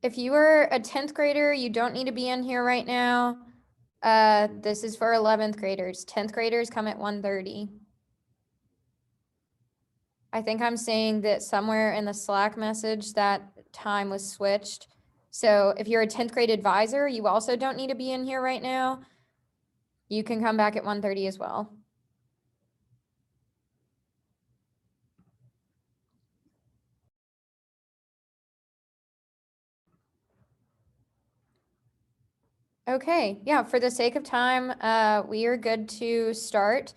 If you are a 10th grader, you don't need to be in here right now. This is for 11th graders. 10th graders come at 1:30. I think I'm seeing that somewhere in the Slack message that time was switched. So if you're a 10th grade advisor, you also don't need to be in here right now. You can come back at 1:30 as well. Okay, yeah, for the sake of time, we are good to start.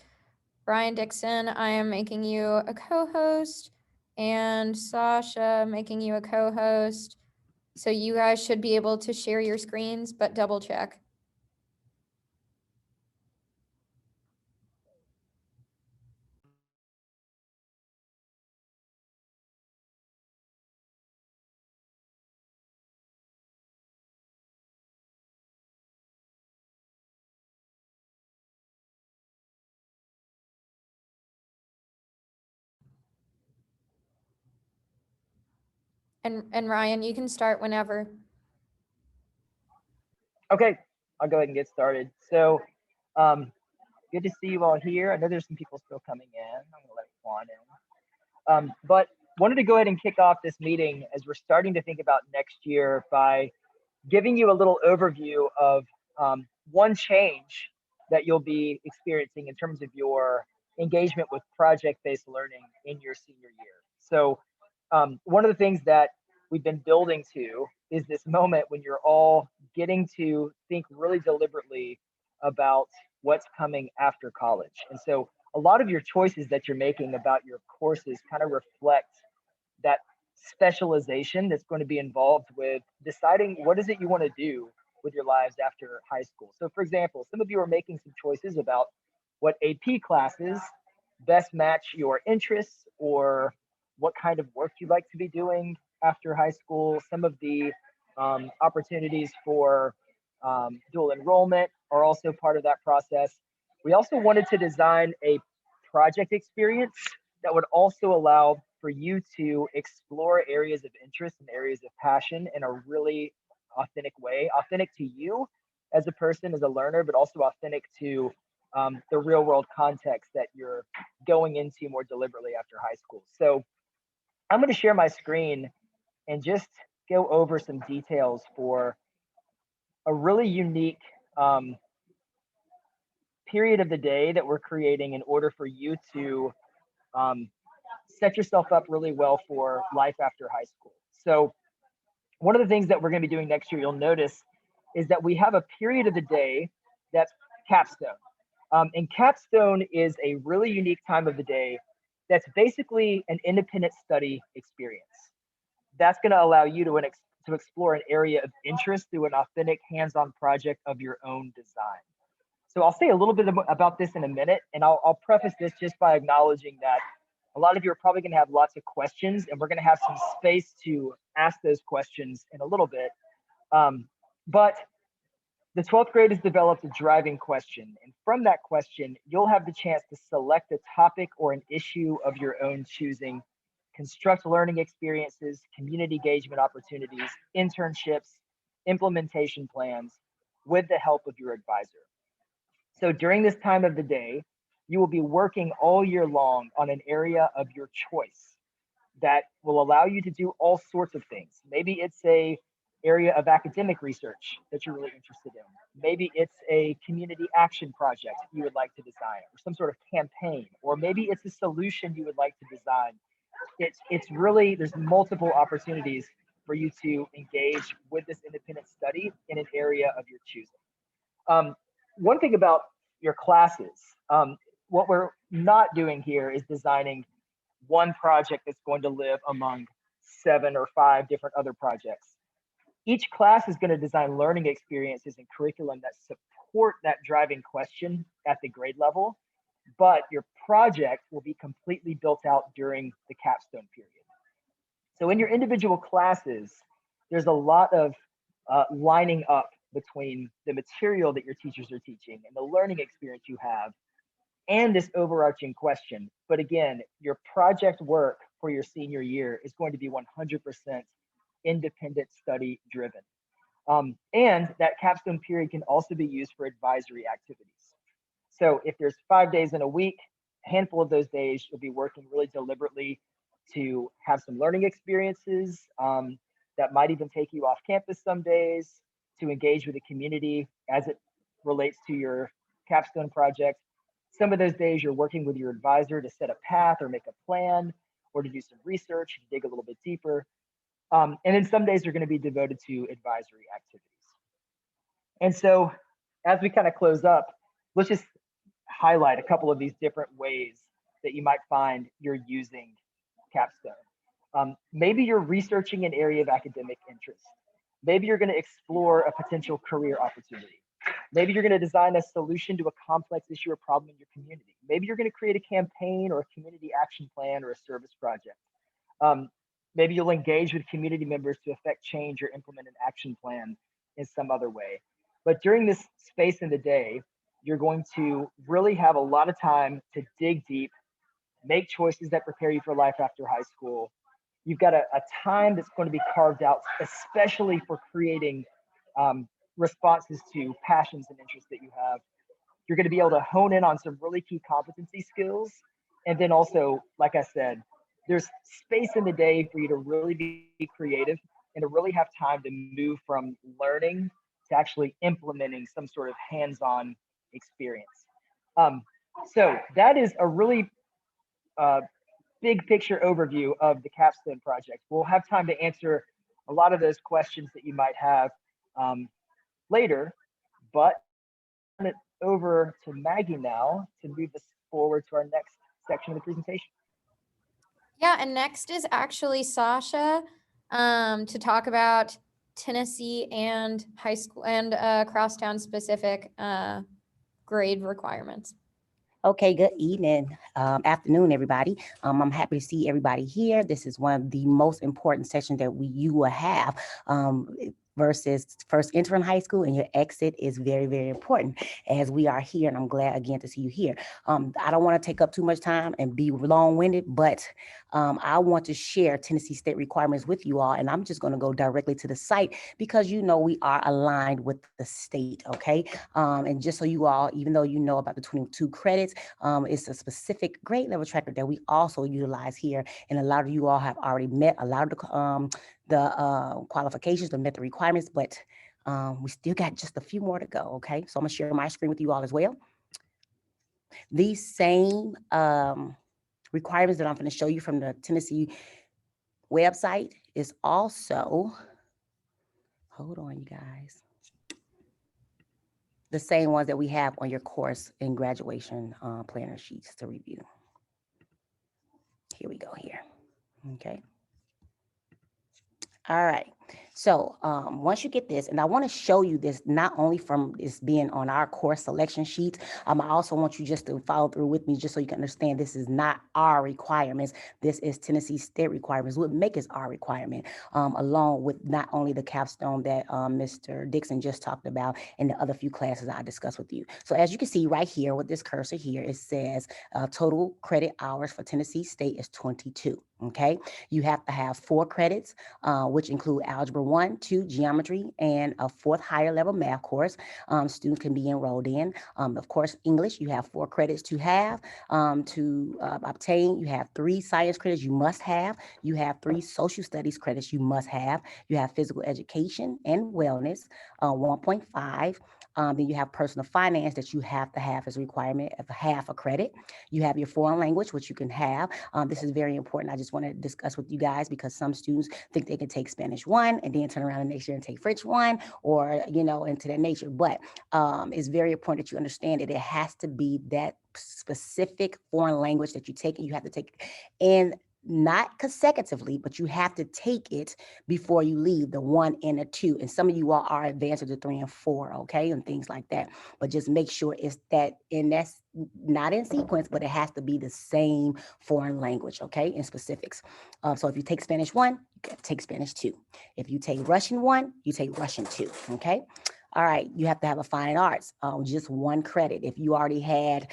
Brian Dixon, I am making you a co-host, and Sasha making you a co-host. So you guys should be able to share your screens, but double check. And Ryan, you can start whenever. Okay, I'll go ahead and get started. So, good to see you all here. I know there's some people still coming in. I'm gonna let Juan in. But wanted to go ahead and kick off this meeting as we're starting to think about next year by giving you a little overview of one change that you'll be experiencing in terms of your engagement with project-based learning in your senior year. So one of the things that we've been building to is this moment when you're all getting to think really deliberately about what's coming after college. And so a lot of your choices that you're making about your courses kind of reflect that specialization that's going to be involved with deciding what is it you want to do with your lives after high school. So for example, some of you are making some choices about what AP classes best match your interests or what kind of work you like to be doing after high school. Some of the opportunities for dual enrollment are also part of that process. We also wanted to design a project experience that would also allow for you to explore areas of interest and areas of passion in a really authentic way, authentic to you as a person, as a learner, but also authentic to the real world context that you're going into more deliberately after high school. So I'm going to share my screen and just go over some details for a really unique period of the day that we're creating in order for you to um, set yourself up really well for life after high school. So one of the things that we're going to be doing next year, you'll notice, is that we have a period of the day that's capstone. And capstone is a really unique time of the day that's basically an independent study experience. That's going to allow you to explore an area of interest through an authentic hands-on project of your own design. So I'll say a little bit about this in a minute, and I'll preface this just by acknowledging that a lot of you are probably going to have lots of questions, and we're going to have some space to ask those questions in a little bit. But the 12th grade has developed a driving question, and from that question, you'll have the chance to select a topic or an issue of your own choosing, construct learning experiences, community engagement opportunities, internships, implementation plans with the help of your advisor. So during this time of the day, you will be working all year long on an area of your choice that will allow you to do all sorts of things. Maybe it's a area of academic research that you're really interested in. Maybe it's a community action project you would like to design, or some sort of campaign, or maybe it's a solution you would like to design. It's really, there's multiple opportunities for you to engage with this independent study in an area of your choosing. One thing about your classes, what we're not doing here is designing one project that's going to live among 7 or 5 different other projects. Each class is going to design learning experiences and curriculum that support that driving question at the grade level, but your project will be completely built out during the capstone period. So in your individual classes, there's a lot of lining up between the material that your teachers are teaching and the learning experience you have and this overarching question. But again, your project work for your senior year is going to be 100% independent study driven. And that capstone period can also be used for advisory activities. So if there's 5 days in a week, a handful of those days you'll be working really deliberately to have some learning experiences that might even take you off campus some days, to engage with the community as it relates to your capstone project. Some of those days you're working with your advisor to set a path or make a plan, or to do some research, dig a little bit deeper. And then some days are going to be devoted to advisory activities. And so as we kind of close up, let's just highlight a couple of these different ways that you might find you're using capstone. Maybe you're researching an area of academic interest. Maybe you're going to explore a potential career opportunity. Maybe you're going to design a solution to a complex issue or problem in your community. Maybe you're going to create a campaign or a community action plan or a service project. Maybe you'll engage with community members to affect change or implement an action plan in some other way. But during this space in the day, you're going to really have a lot of time to dig deep, make choices that prepare you for life after high school. You've got a time that's going to be carved out, especially for creating responses to passions and interests that you have. You're going to be able to hone in on some really key competency skills. And then also, like I said, there's space in the day for you to really be creative and to really have time to move from learning to actually implementing some sort of hands-on experience. So that is a really big picture overview of the capstone project. We'll have time to answer a lot of those questions that you might have later, but I'll turn it over to Maggie now to move us forward to our next section of the presentation. Yeah, and next is actually Sasha to talk about Tennessee and high school and Crosstown specific grade requirements. Okay, good evening, afternoon, everybody. I'm happy to see everybody here. This is one of the most important sessions that you will have versus first entering high school, and your exit is very, very important as we are here. And I'm glad again to see you here. I don't want to take up too much time and be long-winded, but I want to share Tennessee state requirements with you all. And I'm just going to go directly to the site because, you know, we are aligned with the state. Okay. And just so you all, even though you know about the 22 credits, it's a specific grade level tracker that we also utilize here. And a lot of you all have already met a lot of the qualifications, that met the requirements, but we still got just a few more to go. Okay. So I'm gonna share my screen with you all as well. These same requirements that I'm going to show you from the Tennessee website is also, hold on, you guys, the same ones that we have on your course and graduation planner sheets to review. Here we go here. Okay. All right. So once you get this, and I want to show you this not only from this being on our course selection sheet, I also want you just to follow through with me just so you can understand this is not our requirements. This is Tennessee state requirements. What make is our requirement, along with not only the capstone that Mr. Dixon just talked about and the other few classes I discussed with you. So as you can see right here with this cursor here, it says total credit hours for Tennessee state is 22. Okay. You have to have 4 credits, which include algebra 1, 2, geometry, and a 4th higher level math course students can be enrolled in. Of course, English, you have 4 credits to have to obtain. You have 3 science credits you must have. You have 3 social studies credits you must have. You have physical education and wellness, 1.5. Then you have personal finance that you have to have as a requirement of half a credit. You have your foreign language, which you can have. This is very important. I just want to discuss with you guys because some students think they can take Spanish 1 and then turn around the next year and take French 1 or, you know, into that nature. But it's very important that you understand that it has to be that specific foreign language that you take, and you have to take in not consecutively, but you have to take it before you leave, the 1 and the 2. And some of you all are advanced to the 3 and 4, okay, and things like that. But just make sure it's that, and that's not in sequence, but it has to be the same foreign language, okay, in specifics. So if you take Spanish 1, you take Spanish 2. If you take Russian 1, you take Russian 2, okay? All right, you have to have a fine arts, just 1 credit. If you already had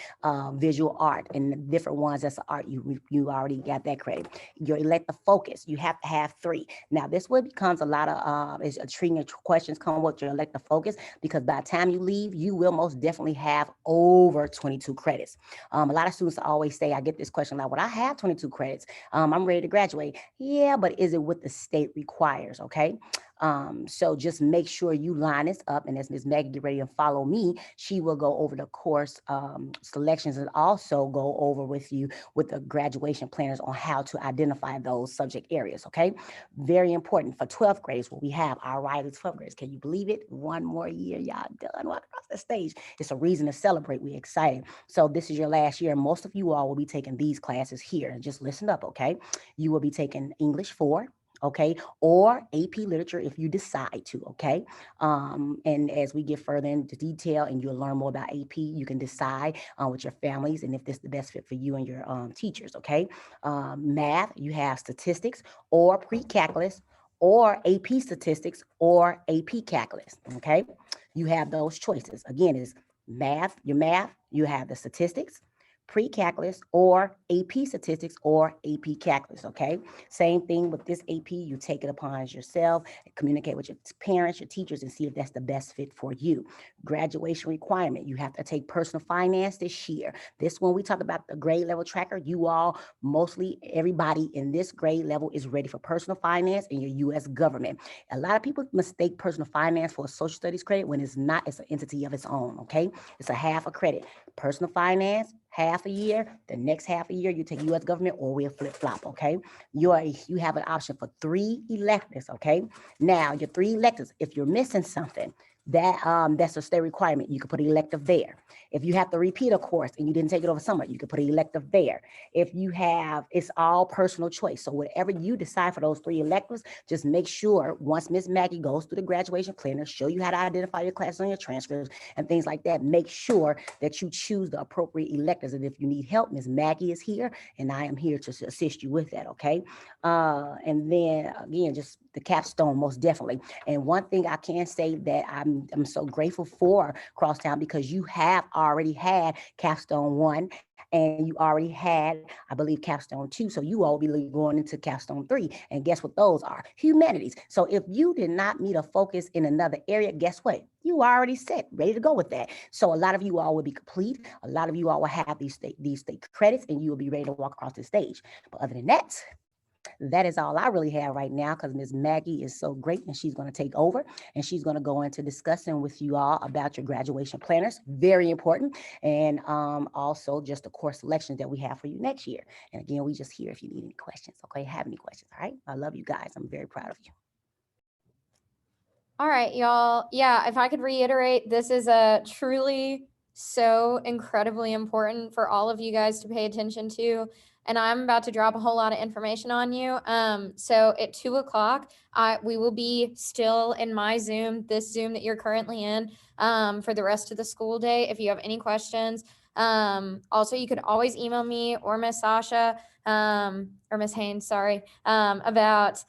visual art and different ones that's art, you already got that credit. Your elective focus, you have to have 3. Now this one becomes a lot of is treating questions come with your elective focus, because by the time you leave, you will most definitely have over 22 credits. A lot of students always say, I get this question like, well, I have 22 credits. I'm ready to graduate. Yeah, but is it what the state requires? Okay. So just make sure you line this up. And as Ms. Maggie get ready to follow me, she will go over the course selections and also go over with you with the graduation planners on how to identify those subject areas. Okay. Very important for 12th grades, where we have our rising 12th grades. Can you believe it? 1 more year, y'all done. Walk across the stage. It's a reason to celebrate. We're excited. So this is your last year. Most of you all will be taking these classes here. Just listen up. Okay. You will be taking English 4. Okay, or AP literature if you decide to, okay? And as we get further into detail and you'll learn more about AP, you can decide with your families and if this is the best fit for you and your teachers, okay? Math, you have statistics or pre-calculus or AP statistics or AP calculus, okay? You have those choices. Again, it's math, you have the statistics, pre-calculus or AP statistics or AP calculus, okay? Same thing with this AP, you take it upon as yourself, communicate with your parents, your teachers, and see if that's the best fit for you. Graduation requirement, you have to take personal finance this year. This one, we talk about the grade level tracker, you all, mostly everybody in this grade level is ready for personal finance and your U.S. government. A lot of people mistake personal finance for a social studies credit when it's not, it's an entity of its own, okay? It's a half a credit. Personal finance, half a year, the next half a year you take U.S. government, or we'll flip-flop, okay? You have an option for 3 electives, okay? Now, your 3 electives, if you're missing something, that's a state requirement. You can put an elective there. If you have to repeat a course and you didn't take it over summer, you can put an elective there. If you have, it's all personal choice. So whatever you decide for those 3 electives, just make sure once Ms. Maggie goes through the graduation planner, show you how to identify your classes on your transcripts and things like that, make sure that you choose the appropriate electives. And if you need help, Ms. Maggie is here and I am here to assist you with that, okay? And then again, just the capstone, most definitely. And one thing I can say that I'm so grateful for Crosstown, because you have already had capstone 1 and you already had, I believe, capstone 2. So you all will be going into capstone 3. And guess what those are? Humanities. So if you did not meet a focus in another area, guess what? You already set, ready to go with that. So a lot of you all will be complete. A lot of you all will have these state credits and you will be ready to walk across the stage. But other than that is all I really have right now, because Ms. Maggie is so great and she's going to take over and she's going to go into discussing with you all about your graduation planners. Very important. And also just the course selections that we have for you next year. And again, we just here if you need any questions. Okay, have any questions. All right. I love you guys. I'm very proud of you. All right, y'all. Yeah, if I could reiterate, this is a truly so incredibly important for all of you guys to pay attention to. And I'm about to drop a whole lot of information on you. So at 2 o'clock, we will be still in my Zoom, this Zoom that you're currently in, for the rest of the school day. If you have any questions, also you could always email me or Miss Sasha, or Miss Haynes, sorry, about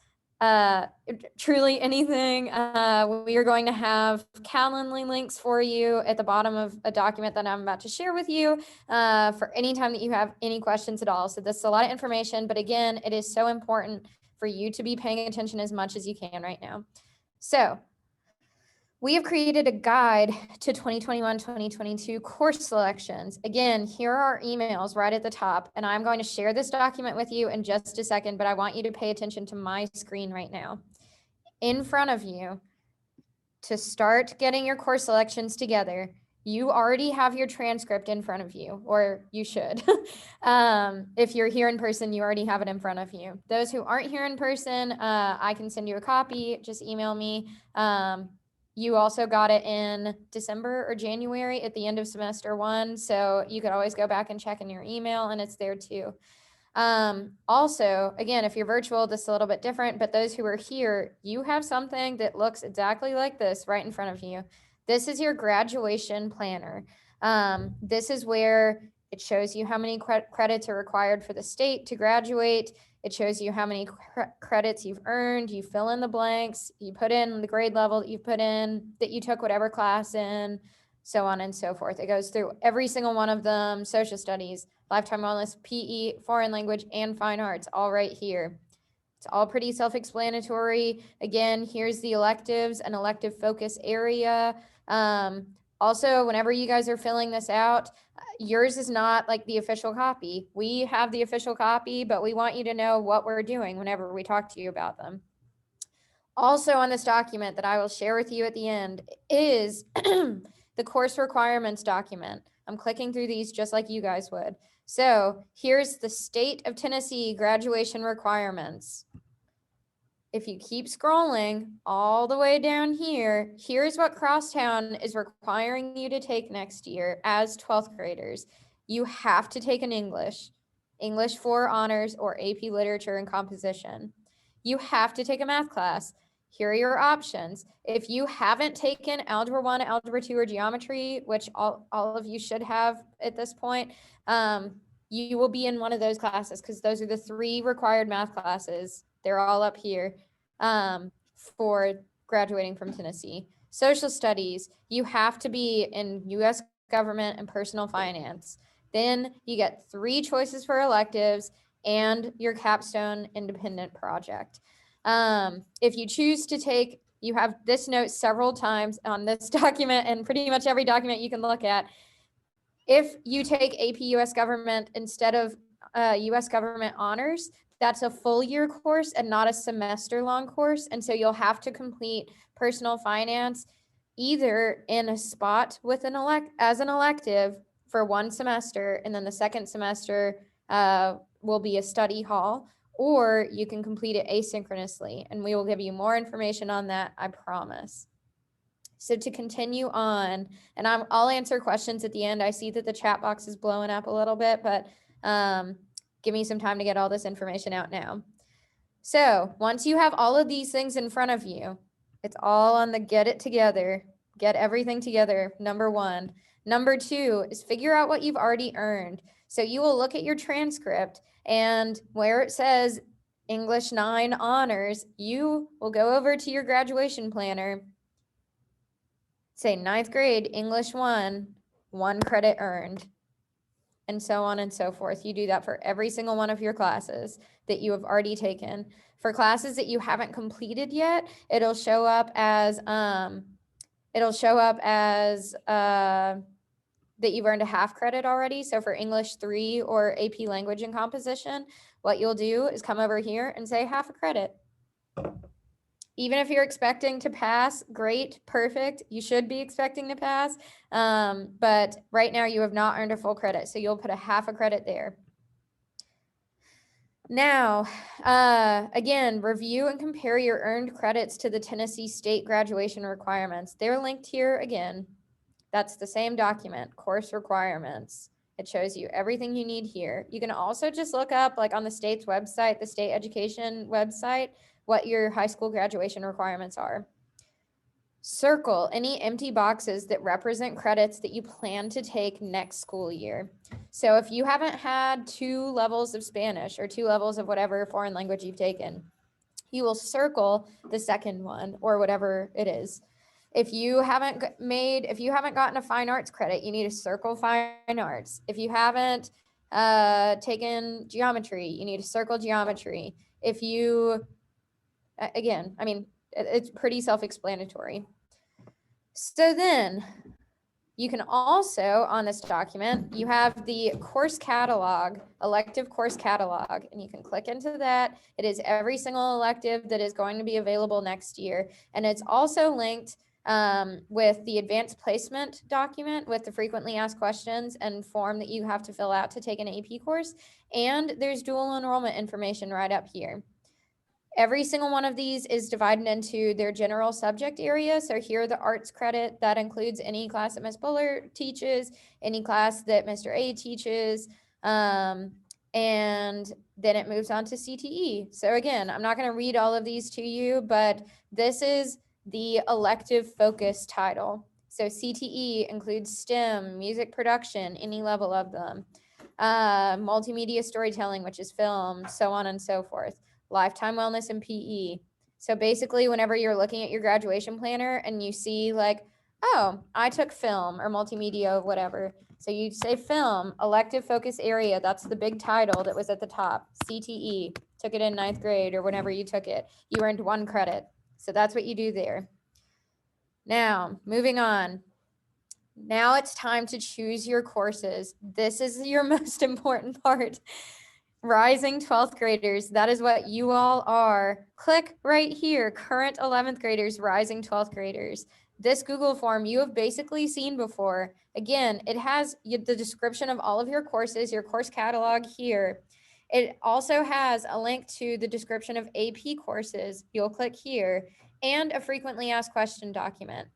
truly anything. We are going to have Calendly links for you at the bottom of a document that I'm about to share with you for any time that you have any questions at all. So this is a lot of information, but again, it is so important for you to be paying attention as much as you can right now. So we have created a guide to 2021-2022 course selections. Again, here are our emails right at the top, and I'm going to share this document with you in just a second, but I want you to pay attention to my screen right now. In front of you, to start getting your course selections together, you already have your transcript in front of you, or you should. If you're here in person, you already have it in front of you. Those who aren't here in person, I can send you a copy. Just email me. You also got it in December or January at the end of semester 1. So you could always go back and check in your email and it's there too. Also, again, if you're virtual, this is a little bit different, but those who are here, you have something that looks exactly like this right in front of you. This is your graduation planner. This is where It shows you how many credits are required for the state to graduate. It shows you how many credits you've earned. You fill in the blanks. You put in the grade level that you put in, that you took whatever class in, so on and so forth. It goes through every single one of them: social studies, lifetime wellness, PE, foreign language, and fine arts, all right here. It's all pretty self-explanatory. Again, here's the electives and elective focus area. Also, whenever you guys are filling this out, yours is not like the official copy. We have the official copy, but we want you to know what we're doing whenever we talk to you about them. Also on this document that I will share with you at the end is the course requirements document. I'm clicking through these just like you guys would. So here's the state of Tennessee graduation requirements. If you keep scrolling all the way down here, here's what Crosstown is requiring you to take next year as 12th graders. You have to take an English 4 honors or AP literature and composition. You have to take a math class. Here are your options. If you haven't taken Algebra 1, Algebra 2, or Geometry, which all of you should have at this point, you will be in one of those classes because those are the 3 required math classes. They're all up here for graduating from Tennessee. Social studies, you have to be in U.S. government and personal finance. Then you get 3 choices for electives and your capstone independent project. If you choose to take, you have this note several times on this document and pretty much every document you can look at. If you take AP U.S. government instead of U.S. government honors, that's a full year course and not a semester long course. And so you'll have to complete personal finance either in a spot with as an elective for 1 semester, and then the second semester will be a study hall, or you can complete it asynchronously, and we will give you more information on that, I promise. So to continue on, and I'll answer questions at the end. I see that the chat box is blowing up a little bit, but give me some time to get all this information out now. So once you have all of these things in front of you, it's all on the get it together, get everything together, number 1. Number 2 is figure out what you've already earned. So you will look at your transcript, and where it says English 9 honors, you will go over to your graduation planner, say 9th grade, English 1 credit earned, and so on and so forth. You do that for every single one of your classes that you have already taken. For classes that you haven't completed yet, it'll show up as that you've earned a half credit already. So for English 3 or AP language and composition, what you'll do is come over here and say half a credit. Even if you're expecting to pass, great, perfect. You should be expecting to pass. But right now you have not earned a full credit. So you'll put a half a credit there. Now, again, review and compare your earned credits to the Tennessee state graduation requirements. They're linked here again. That's the same document, course requirements. It shows you everything you need here. You can also just look up, like on the state's website, the state education website, what your high school graduation requirements are. Circle any empty boxes that represent credits that you plan to take next school year. So if you haven't had 2 levels of Spanish or 2 levels of whatever foreign language you've taken, you will circle the second one or whatever it is. If you haven't gotten a fine arts credit, you need to circle fine arts. If you haven't taken geometry, you need to circle geometry. If you, again, I mean, it's pretty self-explanatory. So then you can also, on this document, you have the course catalog, elective course catalog, and you can click into that. It is every single elective that is going to be available next year. And it's also linked with the advanced placement document with the frequently asked questions and form that you have to fill out to take an AP course. And there's dual enrollment information right up here. Every single one of these is divided into their general subject area. So here the arts credit, that includes any class that Ms. Buller teaches, any class that Mr. A teaches, and then it moves on to CTE. So again, I'm not going to read all of these to you, but this is the elective focus title. So CTE includes STEM, music production, any level of them. multimedia storytelling, which is film, so on and so forth, lifetime wellness and PE. So basically, whenever you're looking at your graduation planner and you see like, oh, I took film or multimedia, whatever. So you say film, elective focus area. That's the big title that was at the top. CTE, took it in 9th grade or whenever you took it. You earned 1 credit. So that's what you do there. Now, moving on. Now it's time to choose your courses. This is your most important part. Rising 12th graders, that is what you all are. Click right here, current 11th graders, rising 12th graders. This Google form you have basically seen before. Again, it has the description of all of your courses, your course catalog here. It also has a link to the description of AP courses. You'll click here, and a frequently asked question document.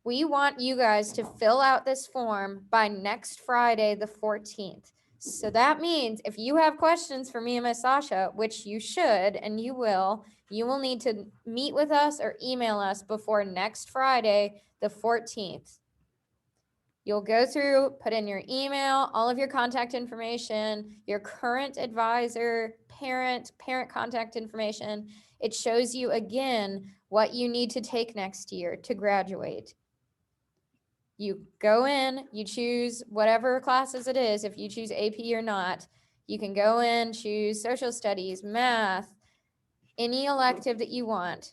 We want you guys to fill out this form by next Friday, the 14th. So that means if you have questions for me and Miss Sasha, which you should and you will need to meet with us or email us before next Friday, the 14th. You'll go through, put in your email, all of your contact information, your current advisor, parent contact information. It shows you again what you need to take next year to graduate. You go in, you choose whatever classes it is, if you choose AP or not. You can go in, choose social studies, math, any elective that you want,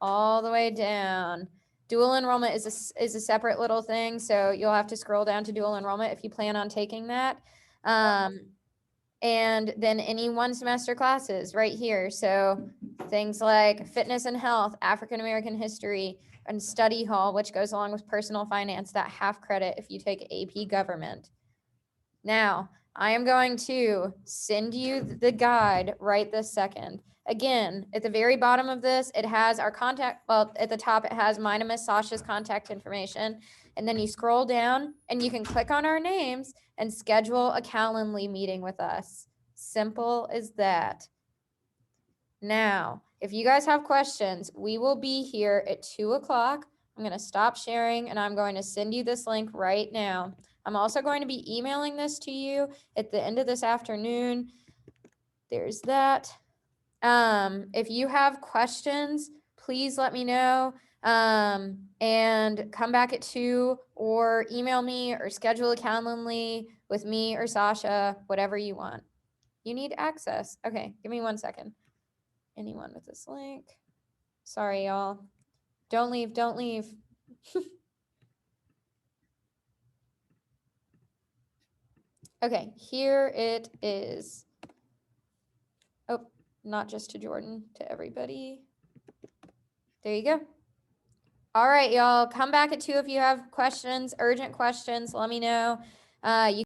all the way down. Dual enrollment is a separate little thing, so you'll have to scroll down to dual enrollment if you plan on taking that. And then any 1 semester classes right here. So things like fitness and health, African American history, and study hall, which goes along with personal finance, that half credit if you take AP government. Now, I am going to send you the guide right this second. Again, at the very bottom of this, it has our contact, well, at the top, it has mine and Miss Sasha's contact information. And then you scroll down and you can click on our names and schedule a Calendly meeting with us. Simple as that. Now, if you guys have questions, we will be here at 2 o'clock. I'm going to stop sharing and I'm going to send you this link right now. I'm also going to be emailing this to you at the end of this afternoon. There's that. If you have questions, please let me know and come back at 2 or email me or schedule a Calendly with me or Sasha, whatever you want. You need access. Okay, give me 1 second. Anyone with this link? Sorry, y'all. Don't leave, don't leave. Okay, here it is. Oh, not just to Jordan, to everybody. There you go. All right, y'all, come back at 2 if you have questions, urgent questions, let me know. You